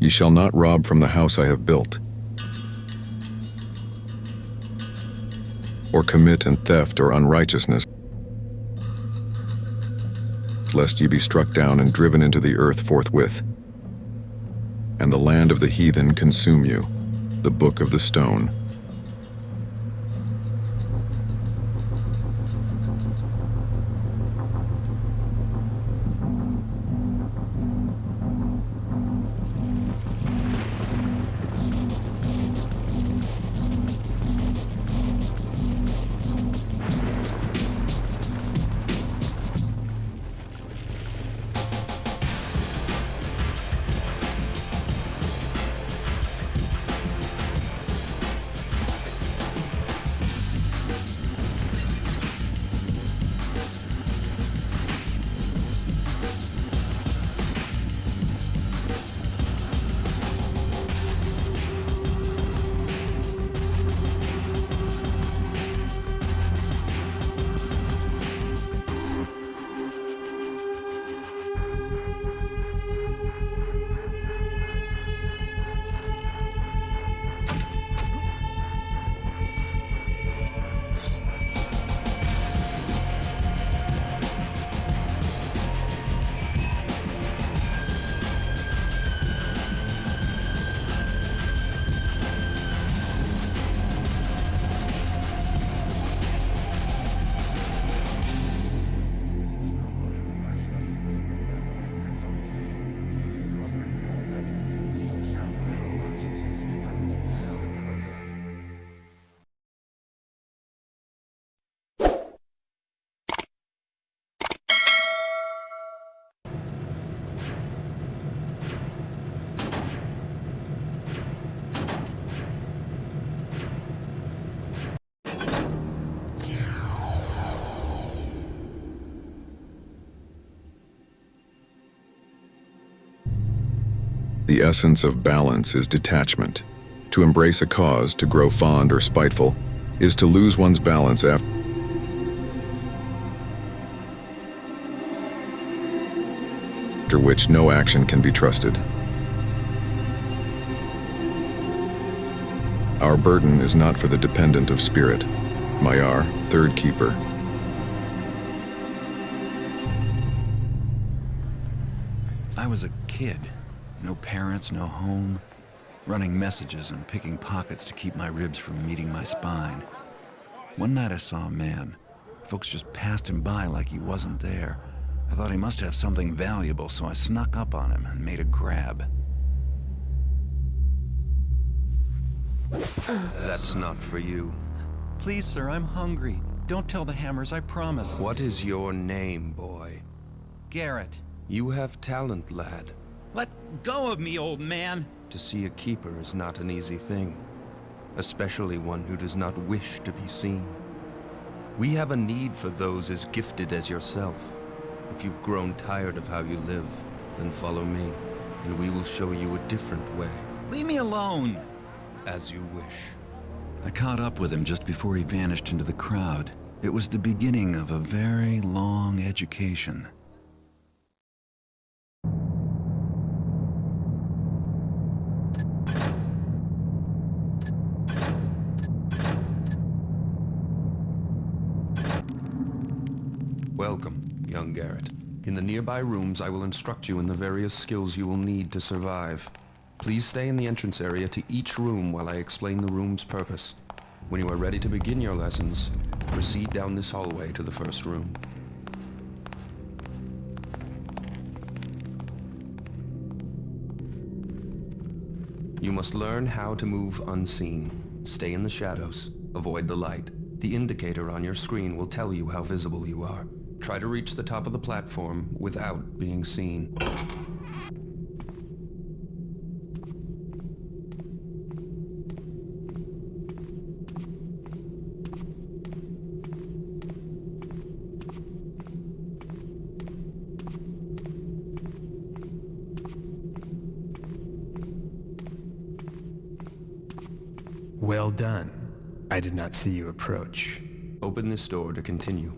Ye shall not rob from the house I have built, or commit in theft or unrighteousness, lest ye be struck down and driven into the earth forthwith, and the land of the heathen consume you. The Book of the Stone. The essence of balance is detachment. To embrace a cause, to grow fond or spiteful, is to lose one's balance after which no action can be trusted. Our burden is not for the dependent of spirit. Mayar, Third Keeper. I was a kid. No parents, no home. Running messages and picking pockets to keep my ribs from meeting my spine. One night I saw a man. Folks just passed him by like he wasn't there. I thought he must have something valuable, so I snuck up on him and made a grab. That's not for you. Please, sir, I'm hungry. Don't tell the Hammers, I promise. What is your name, boy? Garrett. You have talent, lad. Let go of me, old man! To see a keeper is not an easy thing, especially one who does not wish to be seen. We have a need for those as gifted as yourself. If you've grown tired of how you live, then follow me, and we will show you a different way. Leave me alone! As you wish. I caught up with him just before he vanished into the crowd. It was the beginning of a very long education. Welcome, young Garrett. In the nearby rooms, I will instruct you in the various skills you will need to survive. Please stay in the entrance area to each room while I explain the room's purpose. When you are ready to begin your lessons, proceed down this hallway to the first room. You must learn how to move unseen. Stay in the shadows. Avoid the light. The indicator on your screen will tell you how visible you are. Try to reach the top of the platform without being seen. Well done. I did not see you approach. Open this door to continue.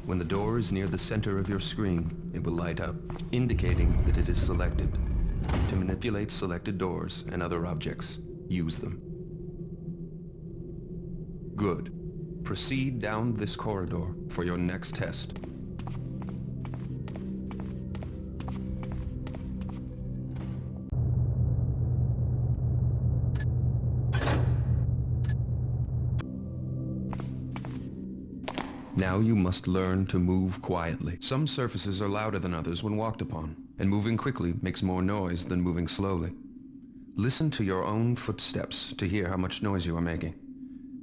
When the door is near the center of your screen, it will light up, indicating that it is selected. to manipulate selected doors and other objects. Use them. Good. Proceed down this corridor for your next test. Now you must learn to move quietly. Some surfaces are louder than others when walked upon, and moving quickly makes more noise than moving slowly. Listen to your own footsteps to hear how much noise you are making.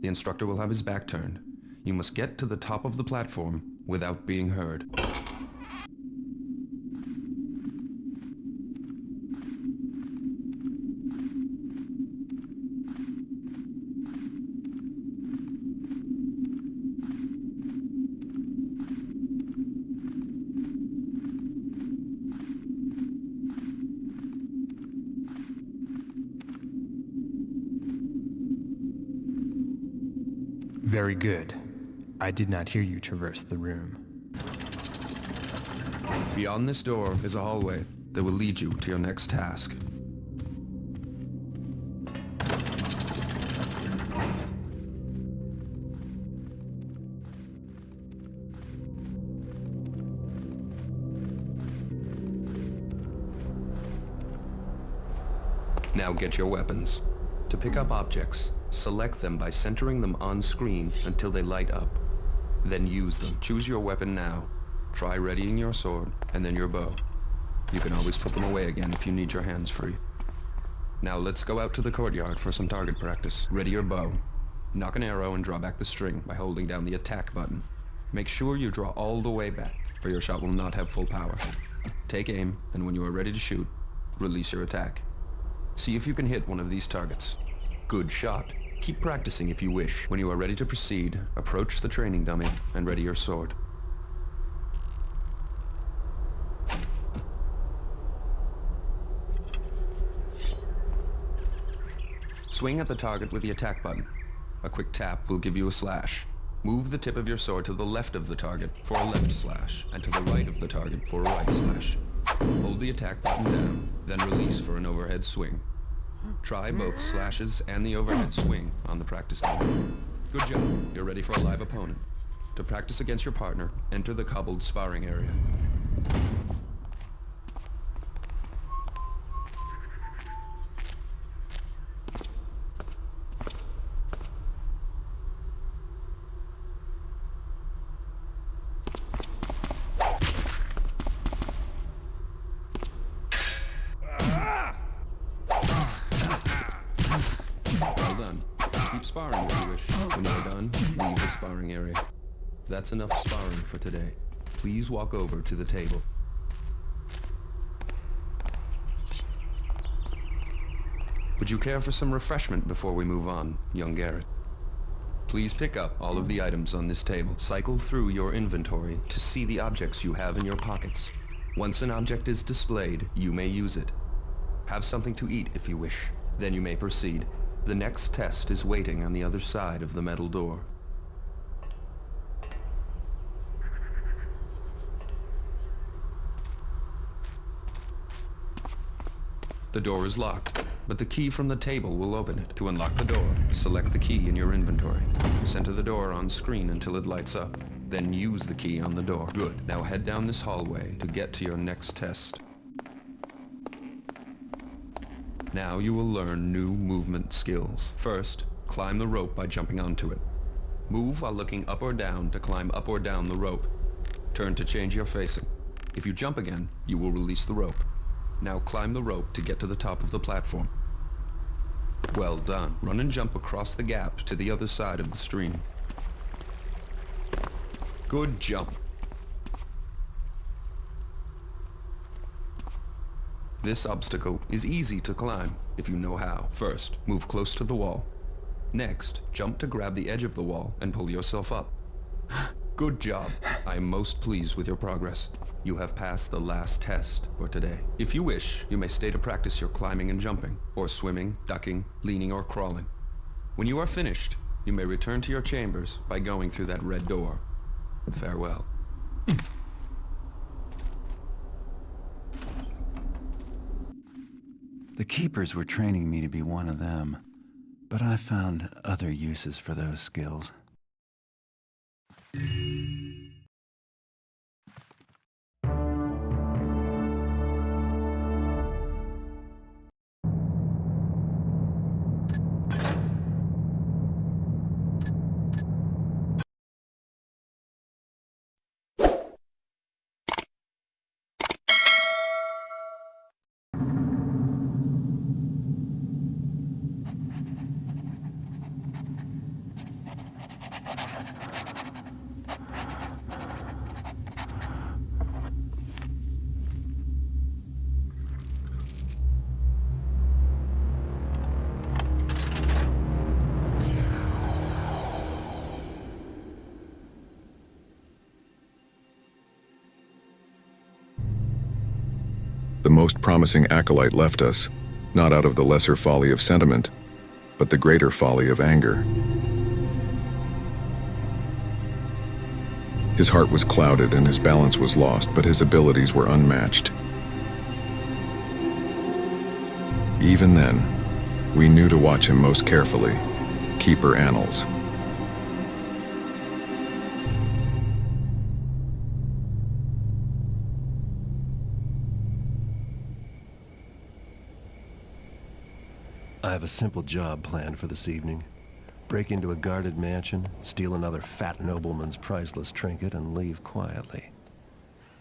The instructor will have his back turned. You must get to the top of the platform without being heard. Very good. I did not hear you traverse the room. Beyond this door is a hallway that will lead you to your next task. Now get your weapons. To pick up objects, select them by centering them on screen until they light up. Then use them. Choose your weapon now. Try readying your sword and then your bow. You can always put them away again if you need your hands free. Now let's go out to the courtyard for some target practice. Ready your bow. Knock an arrow and draw back the string by holding down the attack button. Make sure you draw all the way back, or your shot will not have full power. Take aim, and when you are ready to shoot, release your attack. See if you can hit one of these targets. Good shot. Keep practicing if you wish. When you are ready to proceed, approach the training dummy and ready your sword. Swing at the target with the attack button. A quick tap will give you a slash. Move the tip of your sword to the left of the target for a left slash, and to the right of the target for a right slash. Hold the attack button down, then release for an overhead swing. Try both slashes and the overhead swing on the practice level. Good job. You're ready for a live opponent. To practice against your partner, enter the cobbled sparring area. Sparring if you wish. When you are done, leave the sparring area. That's enough sparring for today. Please walk over to the table. Would you care for some refreshment before we move on, young Garrett? Please pick up all of the items on this table. Cycle through your inventory to see the objects you have in your pockets. Once an object is displayed, you may use it. Have something to eat if you wish. Then you may proceed. The next test is waiting on the other side of the metal door. The door is locked, but the key from the table will open it. To unlock the door, select the key in your inventory. Center the door on screen until it lights up. Then use the key on the door. Good. Now head down this hallway to get to your next test. Now you will learn new movement skills. First, climb the rope by jumping onto it. Move while looking up or down to climb up or down the rope. Turn to change your facing. If you jump again, you will release the rope. Now climb the rope to get to the top of the platform. Well done. Run and jump across the gap to the other side of the stream. Good jump. This obstacle is easy to climb if you know how. First, move close to the wall. Next, jump to grab the edge of the wall and pull yourself up. Good job. I am most pleased with your progress. You have passed the last test for today. If you wish, you may stay to practice your climbing and jumping, or swimming, ducking, leaning, or crawling. When you are finished, you may return to your chambers by going through that red door. Farewell. The keepers were training me to be one of them, but I found other uses for those skills. The most promising acolyte left us, not out of the lesser folly of sentiment, but the greater folly of anger. His heart was clouded and his balance was lost, but his abilities were unmatched. Even then, we knew to watch him most carefully. Keeper Annals. I have a simple job planned for this evening. Break into a guarded mansion, steal another fat nobleman's priceless trinket, and leave quietly.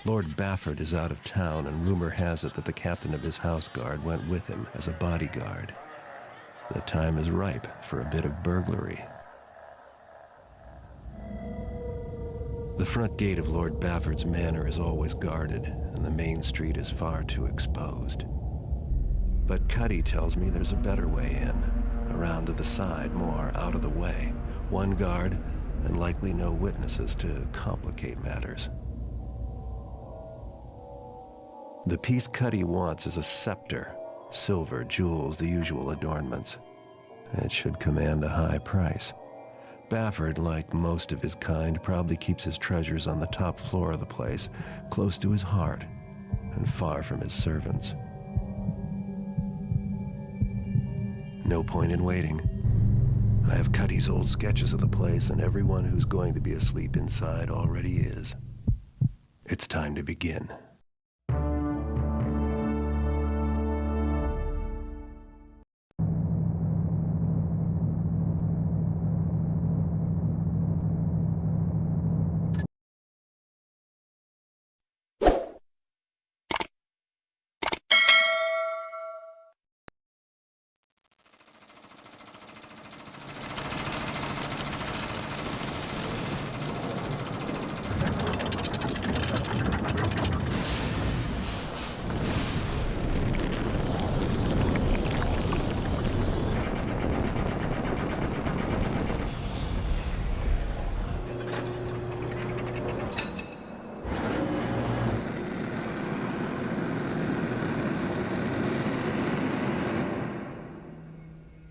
Lord Bafford is out of town, and rumor has it that the captain of his house guard went with him as a bodyguard. The time is ripe for a bit of burglary. The front gate of Lord Bafford's manor is always guarded, and the main street is far too exposed. But Cuddy tells me there's a better way in, around to the side, more out of the way. One guard, and likely no witnesses to complicate matters. The piece Cuddy wants is a scepter, silver, jewels, the usual adornments. It should command a high price. Bafford, like most of his kind, probably keeps his treasures on the top floor of the place, close to his heart, and far from his servants. No point in waiting. I have Cuddy's old sketches of the place, and everyone who's going to be asleep inside already is. It's time to begin.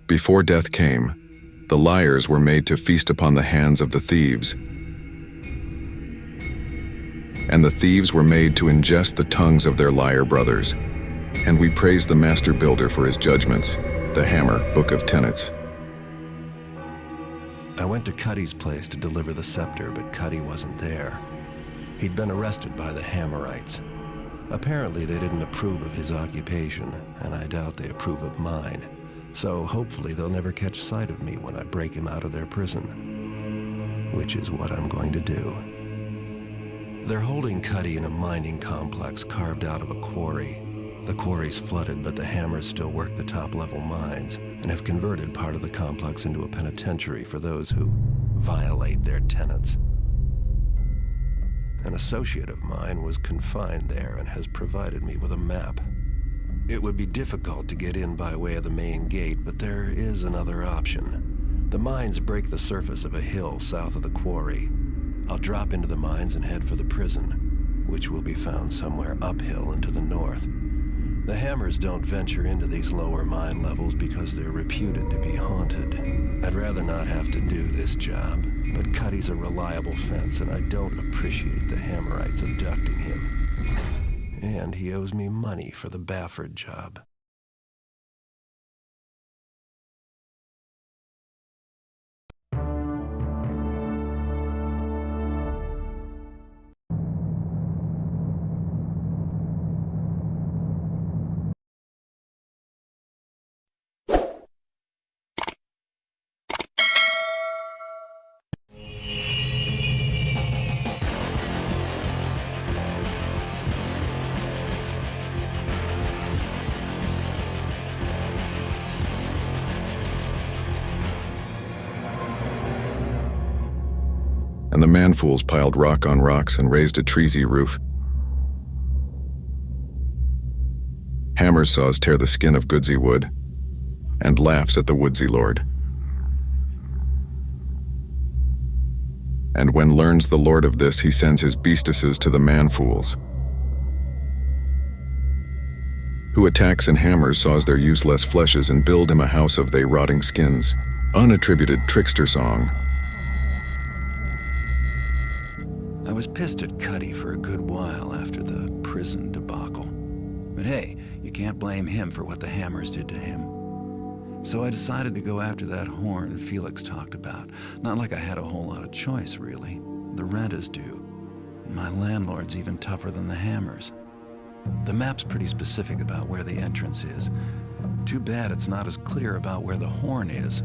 Before death came, the liars were made to feast upon the hands of the thieves. And the thieves were made to ingest the tongues of their liar brothers. And we praise the master builder for his judgments, the Hammer, Book of Tenets. I went to Cuddy's place to deliver the scepter, but Cuddy wasn't there. He'd been arrested by the Hammerites. Apparently they didn't approve of his occupation, and I doubt they approve of mine. So hopefully they'll never catch sight of me when I break him out of their prison. Which is what I'm going to do. They're holding Cuddy in a mining complex carved out of a quarry. The quarry's flooded, but the Hammers still work the top-level mines and have converted part of the complex into a penitentiary for those who violate their tenets. An associate of mine was confined there and has provided me with a map. It would be difficult to get in by way of the main gate, but there is another option. The mines break the surface of a hill south of the quarry. I'll drop into the mines and head for the prison, which will be found somewhere uphill and to the north. The Hammers don't venture into these lower mine levels because they're reputed to be haunted. I'd rather not have to do this job, but Cuddy's a reliable fence, and I don't appreciate the Hammerites abducting him. And he owes me money for the Bafford job. and the man-fools piled rock on rocks and raised a treesy roof. Hammers saws tear the skin of goodsy wood, and laughs at the woodsy lord. And when learns the lord of this, he sends his beastuses to the man-fools, who attacks and hammers saws their useless fleshes and build him a house of they rotting skins. Unattributed trickster song. I was pissed at Cuddy for a good while after the prison debacle. But hey, you can't blame him for what the hammers did to him. So I decided to go after that horn Felix talked about. Not like I had a whole lot of choice, really. The rent is due. And my landlord's even tougher than the hammers. The map's pretty specific about where the entrance is. Too bad it's not as clear about where the horn is.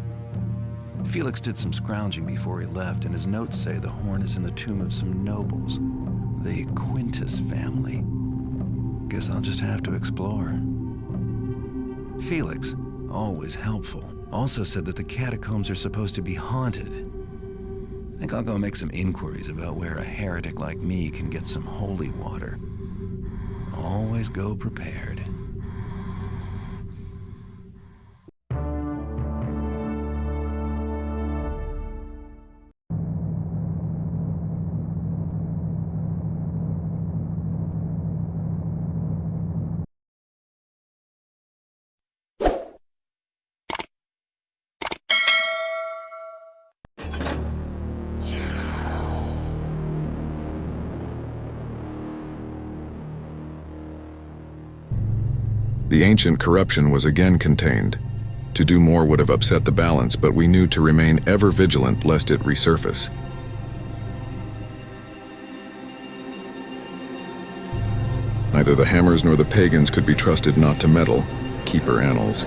Felix did some scrounging before he left, and his notes say the horn is in the tomb of some nobles. The Quintus family. Guess I'll just have to explore. Felix, always helpful, also said that the catacombs are supposed to be haunted. I think I'll go make some inquiries about where a heretic like me can get some holy water. Always go prepared. The ancient corruption was again contained. To do more would have upset the balance, but we knew to remain ever vigilant lest it resurface. Neither the hammers nor the pagans could be trusted not to meddle, keeper annals.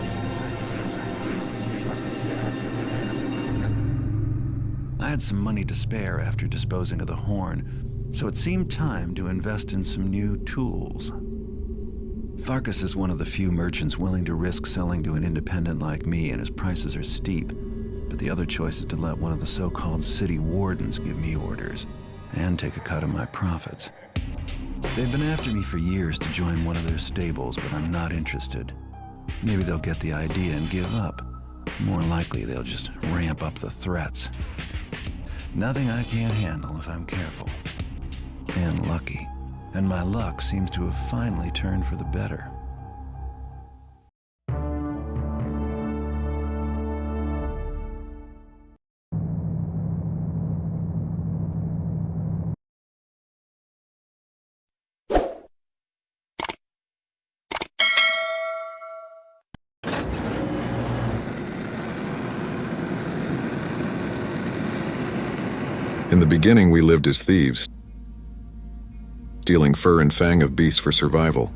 I had some money to spare after disposing of the horn, so it seemed time to invest in some new tools. Farkas is one of the few merchants willing to risk selling to an independent like me, and his prices are steep. But the other choice is to let one of the so-called city wardens give me orders, and take a cut of my profits. They've been after me for years to join one of their stables, but I'm not interested. Maybe they'll get the idea and give up. More likely, they'll just ramp up the threats. Nothing I can't handle if I'm careful. And lucky. And my luck seems to have finally turned for the better. In the beginning, we lived as thieves, stealing fur and fang of beasts for survival.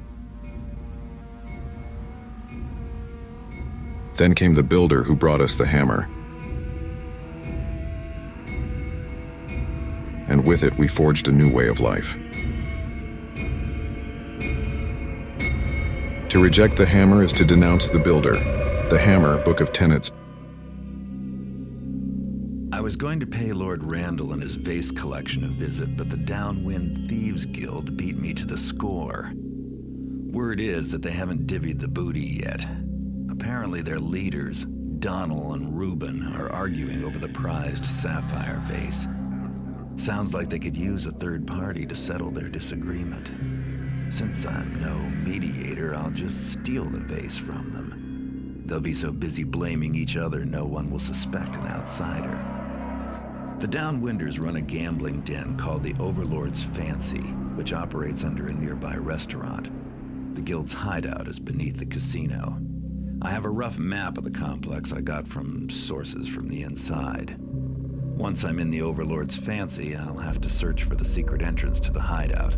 Then came the builder who brought us the hammer. And with it, we forged a new way of life. To reject the hammer is to denounce the builder. The Hammer, Book of Tenets. I was going to pay Lord Randall and his vase collection a visit, but the Downwind Thieves Guild beat me to the score. Word is that they haven't divvied the booty yet. Apparently their leaders, Donnell and Reuben, are arguing over the prized sapphire vase. Sounds like they could use a third party to settle their disagreement. Since I'm no mediator, I'll just steal the vase from them. They'll be so busy blaming each other, no one will suspect an outsider. The Downwinders run a gambling den called the Overlord's Fancy, which operates under a nearby restaurant. The guild's hideout is beneath the casino. I have a rough map of the complex I got from sources from the inside. Once I'm in the Overlord's Fancy, I'll have to search for the secret entrance to the hideout.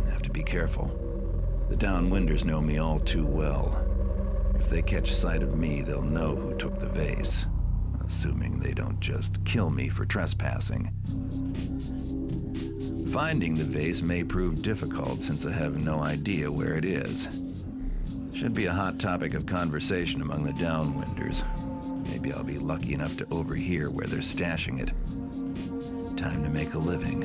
I have to be careful. The Downwinders know me all too well. If they catch sight of me, they'll know who took the vase. Assuming they don't just kill me for trespassing. Finding the vase may prove difficult since I have no idea where it is. Should be a hot topic of conversation among the Downwinders. Maybe I'll be lucky enough to overhear where they're stashing it. Time to make a living.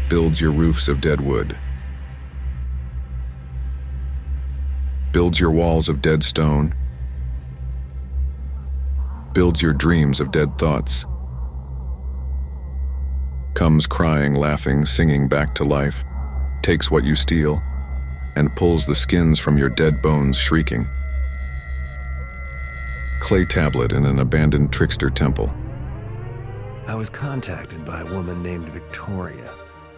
Builds your roofs of dead wood. Builds your walls of dead stone. Builds your dreams of dead thoughts. Comes crying, laughing, singing back to life, takes what you steal, and pulls the skins from your dead bones shrieking. Clay tablet in an abandoned trickster temple. I was contacted by a woman named Victoria.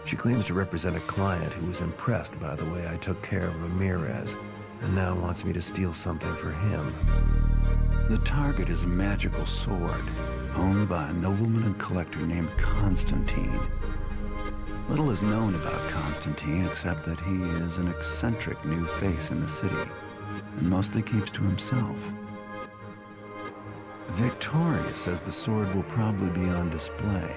She claims to represent a client who was impressed by the way I took care of Ramirez, and now wants me to steal something for him. The target is a magical sword, owned by a nobleman and collector named Constantine. Little is known about Constantine except that he is an eccentric new face in the city, and mostly keeps to himself. Victoria says the sword will probably be on display,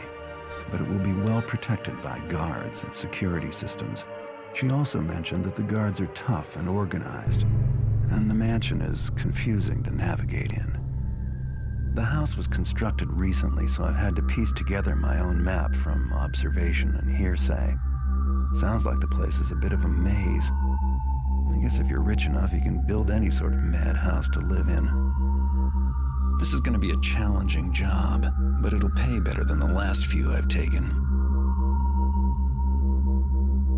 but it will be well protected by guards and security systems. She also mentioned that the guards are tough and organized, and the mansion is confusing to navigate in. The house was constructed recently, so I've had to piece together my own map from observation and hearsay. Sounds like the place is a bit of a maze. I guess if you're rich enough, you can build any sort of madhouse to live in. This is going to be a challenging job, but it'll pay better than the last few I've taken.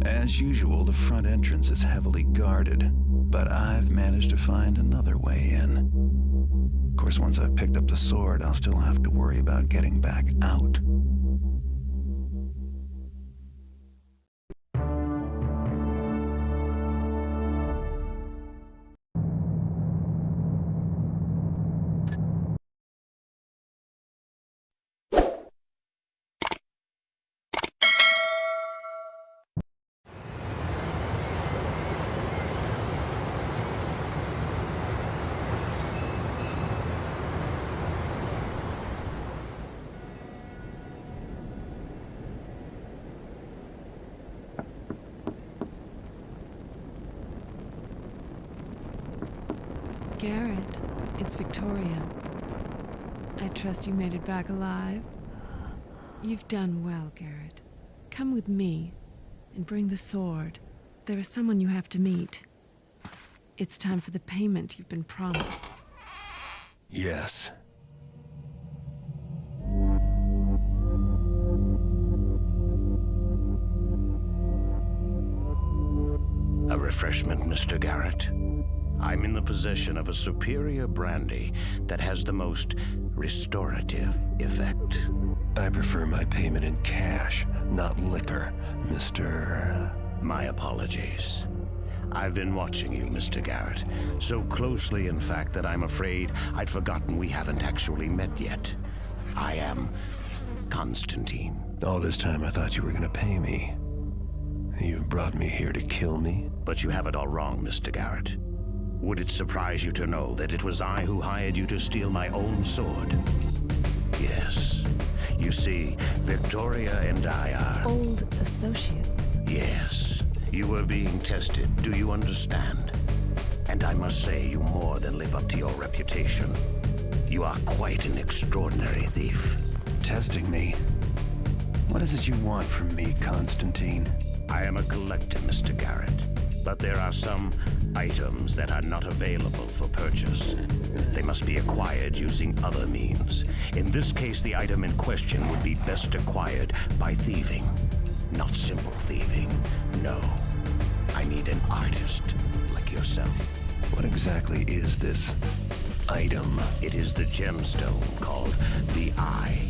As usual, the front entrance is heavily guarded, but I've managed to find another way in. Of course, once I've picked up the sword, I'll still have to worry about getting back out. Garrett, it's Victoria. I trust you made it back alive. You've done well, Garrett. Come with me and bring the sword. There is someone you have to meet. It's time for the payment you've been promised. Yes. A refreshment, Mr. Garrett. I'm in the possession of a superior brandy that has the most restorative effect. I prefer my payment in cash, not liquor, Mr. My apologies. I've been watching you, Mr. Garrett, so closely, in fact, that I'm afraid I'd forgotten we haven't actually met yet. I am Constantine. All this time I thought you were gonna pay me. You've brought me here to kill me? But you have it all wrong, Mr. Garrett. Would it surprise you to know that it was I who hired you to steal my own sword? Yes. You see, Victoria and I are... Old associates. Yes. You were being tested, do you understand? And I must say, you more than live up to your reputation. You are quite an extraordinary thief. Testing me? What is it you want from me, Constantine? I am a collector, Mr. Garrett. But there are some items that are not available for purchase. They must be acquired using other means. In this case, the item in question would be best acquired by thieving. Not simple thieving, no. I need an artist like yourself. What exactly is this item? It is the gemstone called the Eye,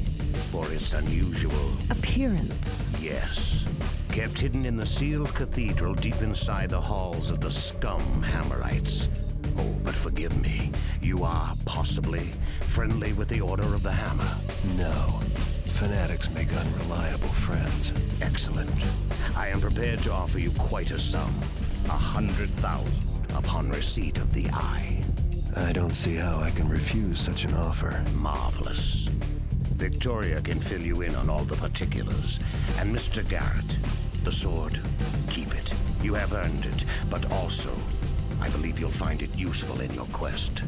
for its unusual... appearance. Yes. Kept hidden in the sealed cathedral deep inside the halls of the scum Hammerites. Oh, but forgive me. You are possibly friendly with the Order of the Hammer. No. Fanatics make unreliable friends. Excellent. I am prepared to offer you quite a sum. 100,000 upon receipt of the eye. I don't see how I can refuse such an offer. Marvelous. Victoria can fill you in on all the particulars. And Mr. Garrett, the sword, keep it. You have earned it, but also, I believe you'll find it useful in your quest.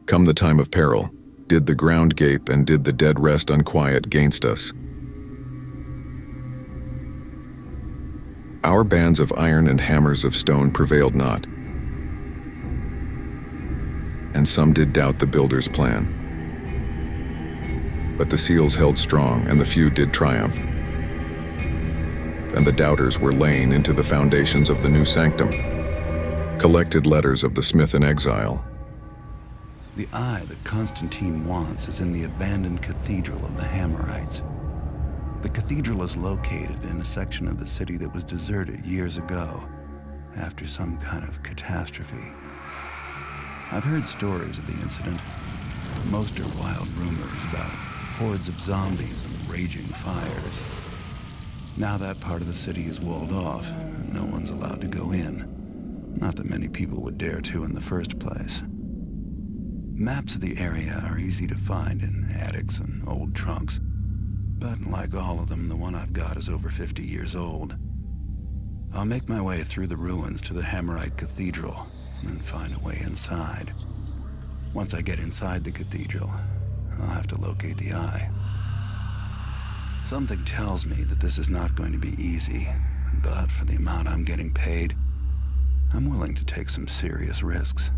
Come the time of peril, did the ground gape and did the dead rest unquiet gainst us. Our bands of iron and hammers of stone prevailed not, and some did doubt the builder's plan. But the seals held strong, and the few did triumph, and the doubters were lain into the foundations of the new sanctum. Collected letters of the smith in exile. The eye that Constantine wants is in the abandoned cathedral of the Hammerites. The cathedral is located in a section of the city that was deserted years ago, after some kind of catastrophe. I've heard stories of the incident. Most are wild rumors about hordes of zombies and raging fires. Now that part of the city is walled off, and no one's allowed to go in. Not that many people would dare to in the first place. Maps of the area are easy to find in attics and old trunks, but like all of them, the one I've got is over 50 years old. I'll make my way through the ruins to the Hammerite Cathedral, and find a way inside. Once I get inside the cathedral, I'll have to locate the eye. Something tells me that this is not going to be easy, but for the amount I'm getting paid, I'm willing to take some serious risks.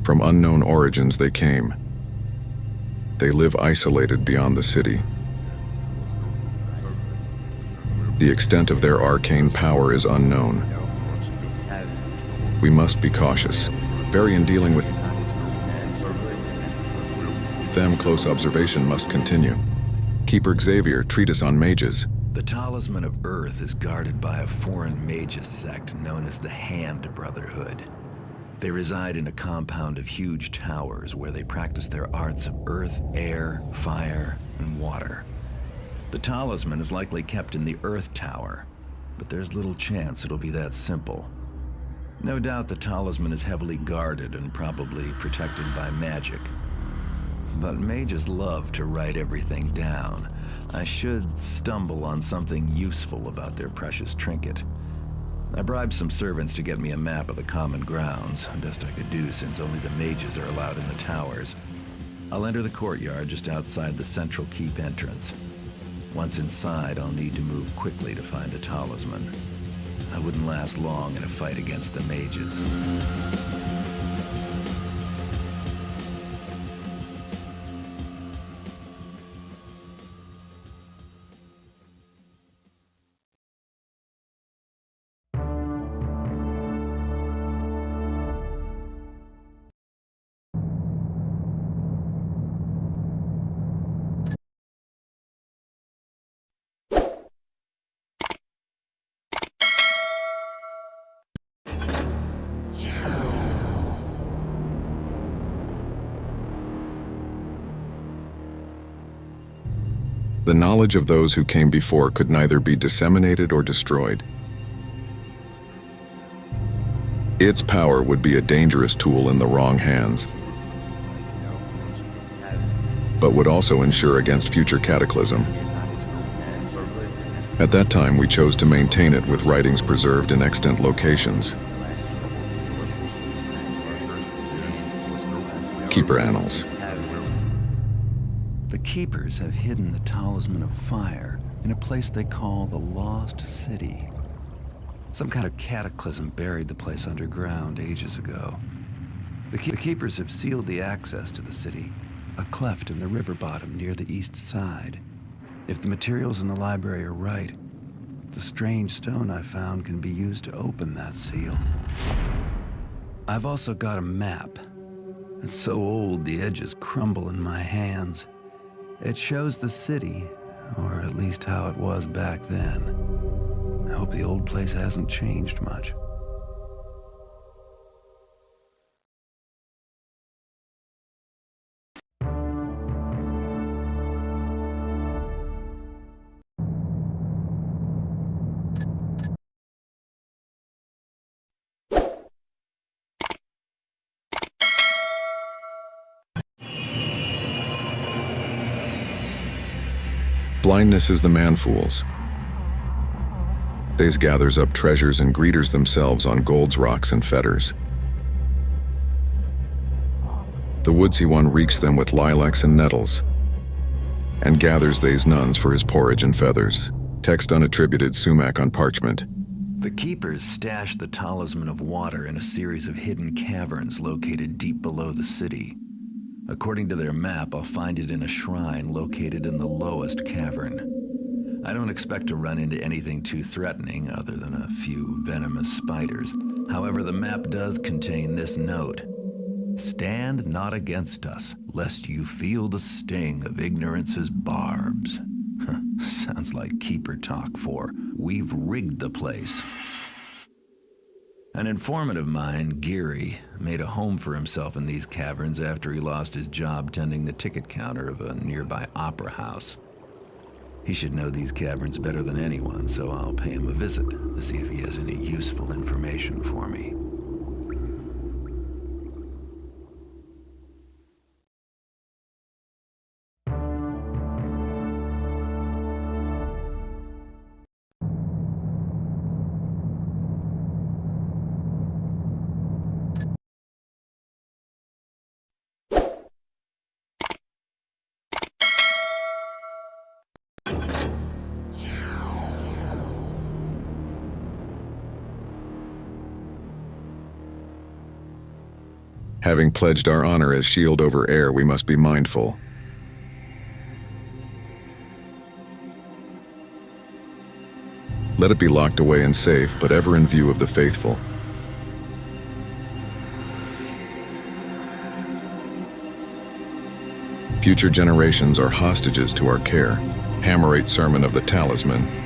From unknown origins they came. They live isolated beyond the city. The extent of their arcane power is unknown. We must be cautious. Very in dealing with them, close observation must continue. Keeper Xavier, treatise on mages. The Talisman of Earth is guarded by a foreign magus sect known as the Hand Brotherhood. They reside in a compound of huge towers where they practice their arts of earth, air, fire, and water. The talisman is likely kept in the Earth Tower, but there's little chance it'll be that simple. No doubt the talisman is heavily guarded and probably protected by magic. But mages love to write everything down. I should stumble on something useful about their precious trinket. I bribed some servants to get me a map of the common grounds, best I could do since only the mages are allowed in the towers. I'll enter the courtyard just outside the central keep entrance. Once inside, I'll need to move quickly to find the talisman. I wouldn't last long in a fight against the mages. The knowledge of those who came before could neither be disseminated or destroyed. Its power would be a dangerous tool in the wrong hands, but would also ensure against future cataclysm. At that time, we chose to maintain it with writings preserved in extant locations. Keeper Annals. The Keepers have hidden the Talisman of Fire in a place they call the Lost City. Some kind of cataclysm buried the place underground ages ago. The Keepers have sealed the access to the city, a cleft in the river bottom near the east side. If the materials in the library are right, the strange stone I found can be used to open that seal. I've also got a map. It's so old the edges crumble in my hands. It shows the city, or at least how it was back then. I hope the old place hasn't changed much. Blindness is the man fool's. Days gathers up treasures and greeters themselves on gold's rocks and fetters. The woodsy one reeks them with lilacs and nettles, and gathers they's nuns for his porridge and feathers. Text unattributed, sumac on parchment. The Keepers stashed the Talisman of Water in a series of hidden caverns located deep below the city. According to their map, I'll find it in a shrine located in the lowest cavern. I don't expect to run into anything too threatening other than a few venomous spiders. However, the map does contain this note: "Stand not against us, lest you feel the sting of ignorance's barbs." Sounds like Keeper talk for "we've rigged the place." An informant of mine, Geary, made a home for himself in these caverns after he lost his job tending the ticket counter of a nearby opera house. He should know these caverns better than anyone, so I'll pay him a visit to see if he has any useful information for me. Having pledged our honor as shield over air, we must be mindful. Let it be locked away and safe, but ever in view of the faithful. Future generations are hostages to our care. Hammerite Sermon of the Talisman.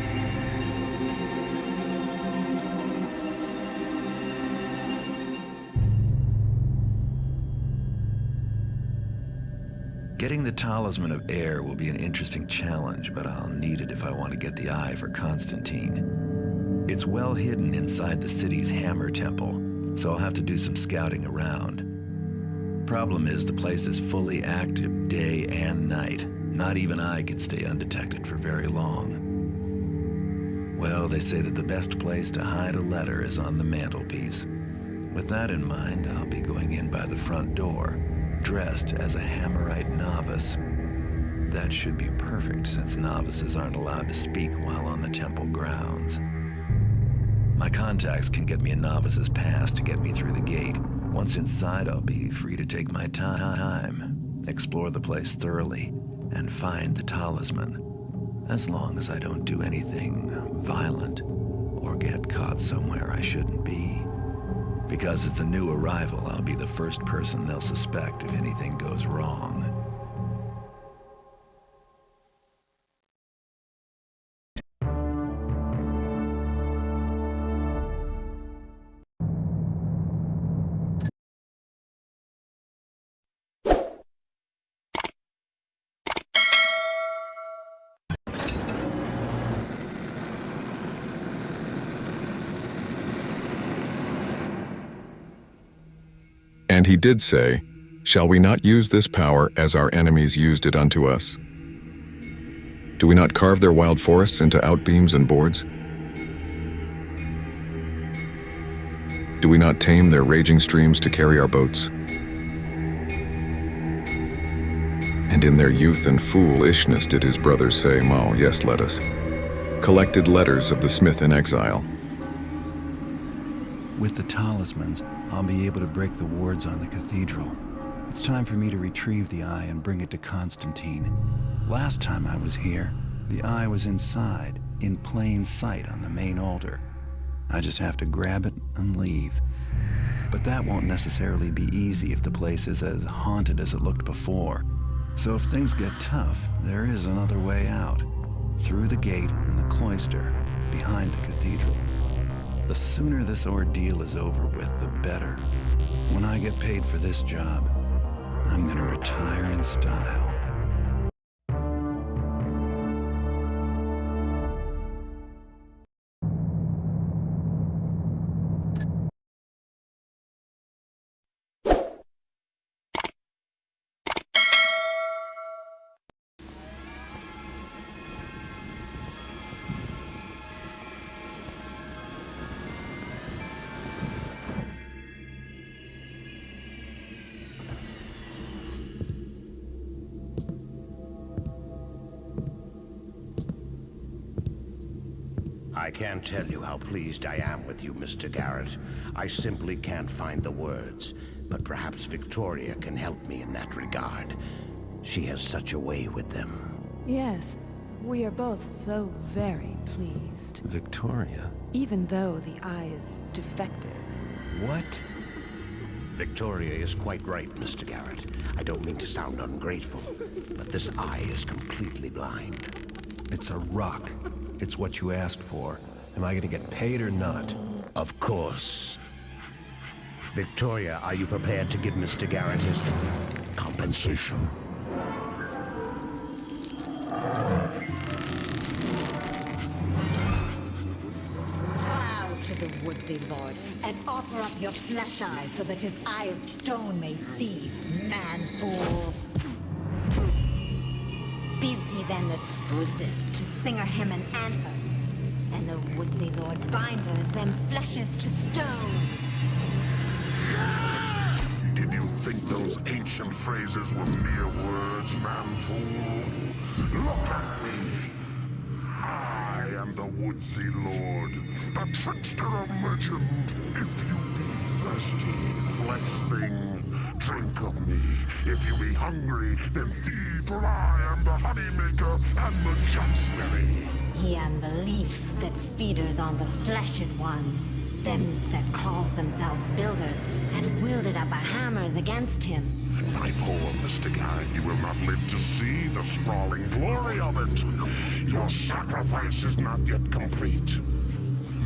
Getting the Talisman of Air will be an interesting challenge, but I'll need it if I want to get the eye for Constantine. It's well hidden inside the city's Hammer Temple, so I'll have to do some scouting around. Problem is, the place is fully active day and night. Not even I can stay undetected for very long. Well, they say that the best place to hide a letter is on the mantelpiece. With that in mind, I'll be going in by the front door, dressed as a Hammerite novice. That should be perfect, since novices aren't allowed to speak while on the temple grounds. My contacts can get me a novice's pass to get me through the gate. Once inside, I'll be free to take my time, explore the place thoroughly, and find the talisman. As long as I don't do anything violent or get caught somewhere I shouldn't be. Because as the new arrival, I'll be the first person they'll suspect if anything goes wrong. And he did say, "Shall we not use this power as our enemies used it unto us? Do we not carve their wild forests into outbeams and boards? Do we not tame their raging streams to carry our boats? And in their youth and foolishness did his brothers say, "Ma, yes, let us." Collected letters of the smith in exile. With the talismans, I'll be able to break the wards on the cathedral. It's time for me to retrieve the eye and bring it to Constantine. Last time I was here, the eye was inside, in plain sight on the main altar. I just have to grab it and leave. But that won't necessarily be easy if the place is as haunted as it looked before. So if things get tough, there is another way out. Through the gate in the cloister, behind the cathedral. The sooner this ordeal is over with, the better. When I get paid for this job, I'm gonna retire in style. I can't tell you how pleased I am with you, Mr. Garrett. I simply can't find the words. But perhaps Victoria can help me in that regard. She has such a way with them. Yes, we are both so very pleased. Victoria? Even though the eye is defective. What? Victoria is quite right, Mr. Garrett. I don't mean to sound ungrateful, but this eye is completely blind. It's a rock. It's what you asked for. Am I gonna get paid or not? Of course. Victoria, are you prepared to give Mr. Garrett his compensation? Bow to the woodsy lord, and offer up your flesh eye so that his eye of stone may see, man-fool. Bids he then the spruces to singer him an anthems, and the woodsy lord binders them fleshes to stone. Did you think those ancient phrases were mere words, man-fool? Look at me! I am the woodsy lord, the trickster of legend. If you be thirsty, flesh thing, drink of me. If you be hungry, then feed, for I am the honey maker and the jumpsberry. He am the leaf that feeders on the fleshed ones, thems that calls themselves builders, that wielded up a hammers against him. In my poem, Mr. Garrett, you will not live to see the sprawling glory of it. Your sacrifice is not yet complete.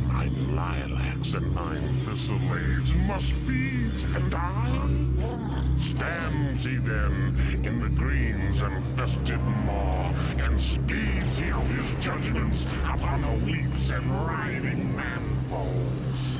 9 lilacs and 9 thistles must feed, and I? Stands he then in the greens and festive maw, and speeds he out his judgments upon the weeps and writhing manfolds.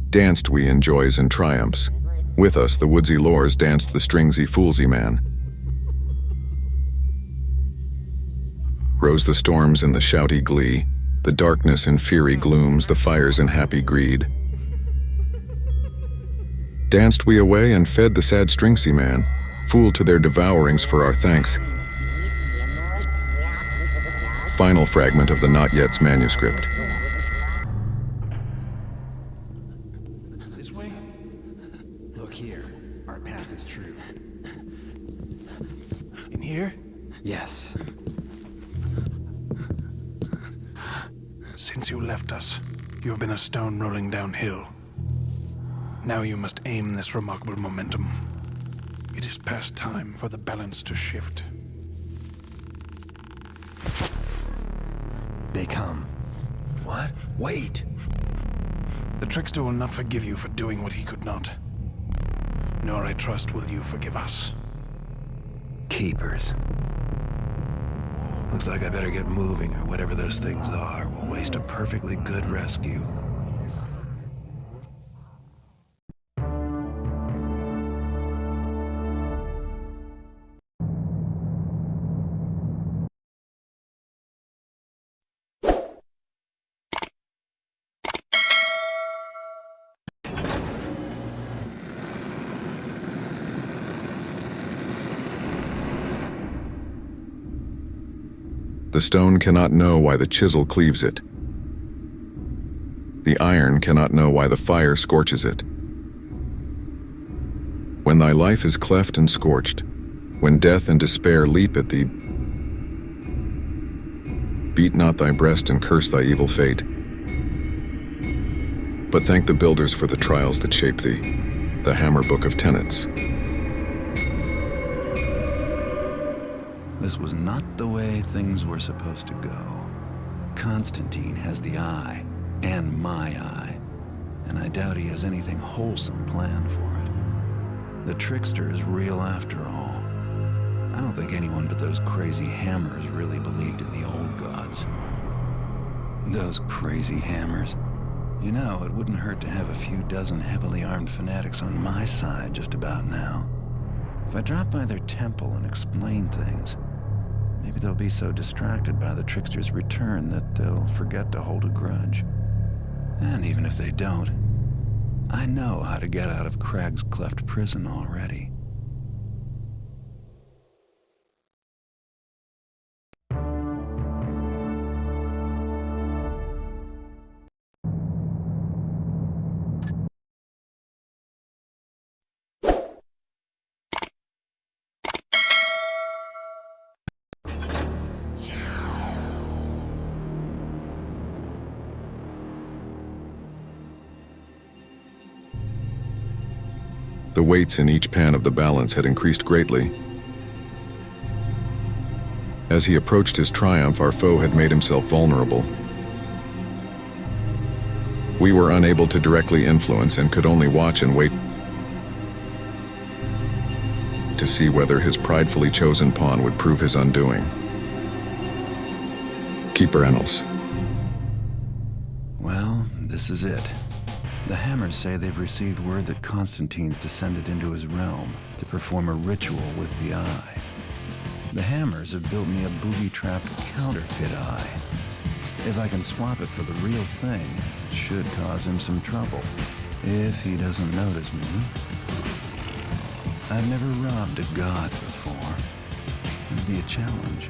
Danced we in joys and triumphs. With us the woodsy lores danced the stringsy foolsy man. Rose the storms in the shouty glee, the darkness in fiery glooms, the fires in happy greed. Danced we away and fed the sad stringsy man, fool to their devourings for our thanks. Final fragment of the Not Yet's manuscript. This way? Look here. Our path is true. In here? Yes. Since you left us, you have been a stone rolling downhill. Now you must aim this remarkable momentum. It is past time for the balance to shift. They come. What? Wait! The trickster will not forgive you for doing what he could not. Nor, I trust, will you forgive us. Keepers. Looks like I better get moving, or whatever those things are will waste a perfectly good rescue. The stone cannot know why the chisel cleaves it. The iron cannot know why the fire scorches it. When thy life is cleft and scorched, when death and despair leap at thee, beat not thy breast and curse thy evil fate, but thank the builders for the trials that shaped thee, the hammer book of tenets. This was not the way things were supposed to go. Constantine has the eye, and my eye, and I doubt he has anything wholesome planned for it. The trickster is real after all. I don't think anyone but those crazy hammers really believed in the old gods. Those crazy hammers. You know, it wouldn't hurt to have a few dozen heavily armed fanatics on my side just about now. If I drop by their temple and explain things, maybe they'll be so distracted by the trickster's return that they'll forget to hold a grudge. And even if they don't, I know how to get out of Craig's Cleft prison already. The weights in each pan of the balance had increased greatly. As he approached his triumph, our foe had made himself vulnerable. We were unable to directly influence and could only watch and wait to see whether his pridefully chosen pawn would prove his undoing. Keeper Ennals. Well, this is it. The Hammers say they've received word that Constantine's descended into his realm to perform a ritual with the eye. The Hammers have built me a booby-trapped counterfeit eye. If I can swap it for the real thing, it should cause him some trouble. If he doesn't notice me. I've never robbed a god before. It'd be a challenge.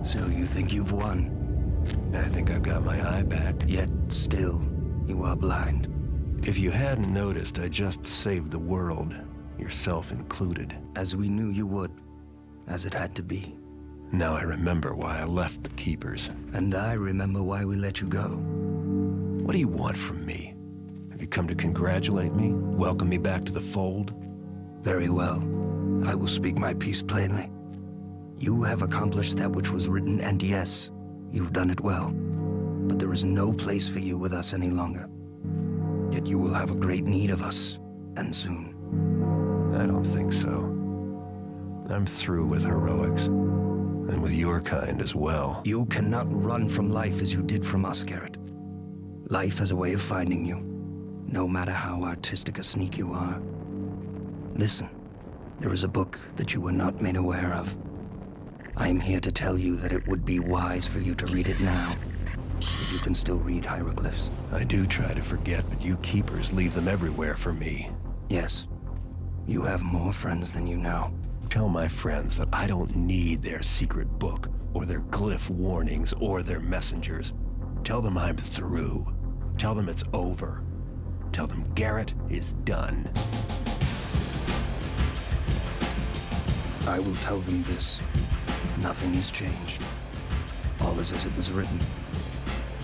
So you think you've won? I think I've got my eye back. Yet still, you are blind. If you hadn't noticed, I just saved the world, yourself included. As we knew you would, as it had to be. Now I remember why I left the Keepers. And I remember why we let you go. What do you want from me? Have you come to congratulate me? Welcome me back to the fold? Very well. I will speak my piece plainly. You have accomplished that which was written, and yes, you've done it well. But there is no place for you with us any longer. Yet you will have a great need of us, and soon. I don't think so. I'm through with heroics. And with your kind as well. You cannot run from life as you did from us, Garrett. Life has a way of finding you, no matter how artistic a sneak you are. Listen, there is a book that you were not made aware of. I am here to tell you that it would be wise for you to read it now, if you can still read hieroglyphs. I do try to forget, but you Keepers leave them everywhere for me. Yes. You have more friends than you know. Tell my friends that I don't need their secret book, or their glyph warnings, or their messengers. Tell them I'm through. Tell them it's over. Tell them Garrett is done. I will tell them this. Nothing has changed. All is as it was written.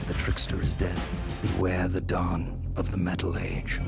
The trickster is dead. Beware the dawn of the Metal Age.